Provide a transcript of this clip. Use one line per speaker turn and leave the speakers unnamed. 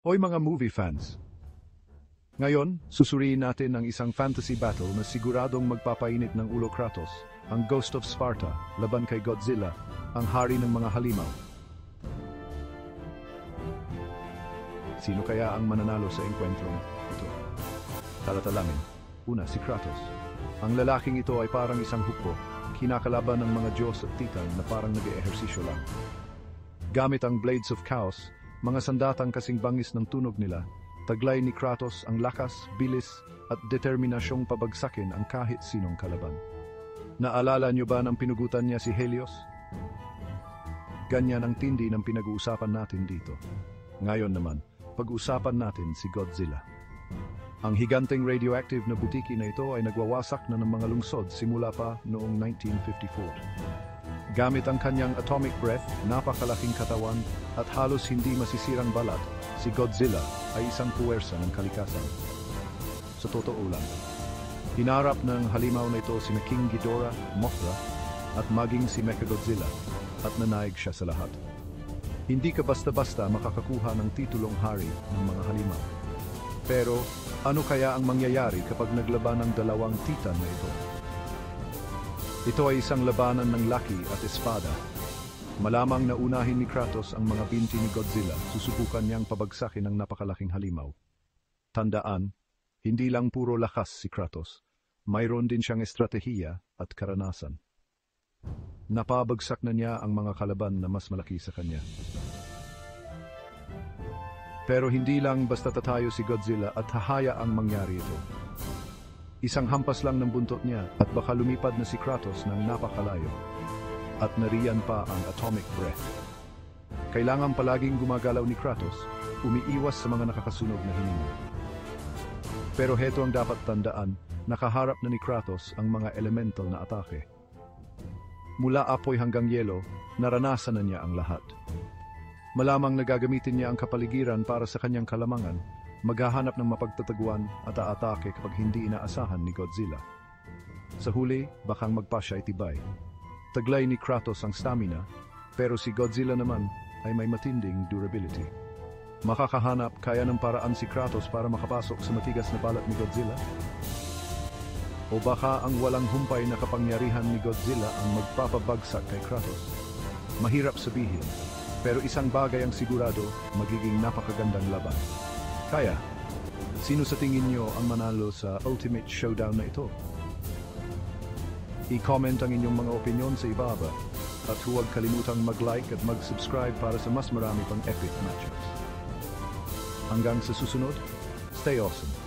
Hoy mga movie fans! Ngayon, susuriin natin ang isang fantasy battle na siguradong magpapainit ng ulo Kratos, ang Ghost of Sparta, laban kay Godzilla, ang hari ng mga halimaw. Sino kaya ang mananalo sa engkwentrong ito? Talatalangin. Una, si Kratos. Ang lalaking ito ay parang isang hukbo, kinakalaban ng mga Diyos at Titan na parang nag-eehersisyo lang. Gamit ang Blades of Chaos, mga sandatang kasing bangis ng tunog nila, taglay ni Kratos ang lakas, bilis at determinasyong pabagsakin ang kahit sinong kalaban. Naalala niyo ba nang pinugutan niya si Helios? Ganyan ang tindi ng pinag-uusapan natin dito. Ngayon naman, pag-usapan natin si Godzilla. Ang higanteng radioactive na butiki na ito ay nagwawasak na ng mga lungsod simula pa noong 1954. Gamit ang kanyang atomic breath, napakalaking katawan at halos hindi masisirang balat, si Godzilla ay isang puwersa ng kalikasan. Sa totoo lang, hinarap ng halimaw na ito sina King Ghidorah, Mothra at maging si Mechagodzilla at nanaig siya sa lahat. Hindi ka basta-basta makakakuha ng titulong hari ng mga halimaw. Pero ano kaya ang mangyayari kapag naglaban ng dalawang titan na ito? Ito ay isang labanan ng laki at espada. Malamang na unahin ni Kratos ang mga binti ni Godzilla, susubukan niyang pabagsakin ang napakalaking halimaw. Tandaan, hindi lang puro lakas si Kratos, mayroon din siyang estratehiya at karanasan. Napabagsak na niya ang mga kalaban na mas malaki sa kanya. Pero hindi lang basta tatayo si Godzilla at hahaya ang mangyari ito. Isang hampas lang ng buntot niya at baka lumipad na si Kratos ng napakalayo. At nariyan pa ang atomic breath. Kailangan palaging gumagalaw ni Kratos, umiiwas sa mga nakakasunog na hininga. Pero heto ang dapat tandaan, nakaharap na ni Kratos ang mga elemental na atake. Mula apoy hanggang yelo, naranasan na niya ang lahat. Malamang nagagamitin niya ang kapaligiran para sa kanyang kalamangan, maghahanap ng mapagtataguan at aatake kapag hindi inaasahan ni Godzilla. Sa huli, bakang magpasya itibay. Taglay ni Kratos ang stamina, pero si Godzilla naman ay may matinding durability. Makakahanap kaya ng paraan si Kratos para makapasok sa matigas na balat ni Godzilla? O baka ang walang humpay na kapangyarihan ni Godzilla ang magpapabagsak kay Kratos? Mahirap sabihin, pero isang bagay ang sigurado, magiging napakagandang laban. Kaya, sino sa tingin nyo ang manalo sa Ultimate Showdown na ito? I-comment ang inyong mga opinyon sa ibaba at huwag kalimutang mag-like at mag-subscribe para sa mas marami pang epic matchups. Hanggang sa susunod, stay awesome!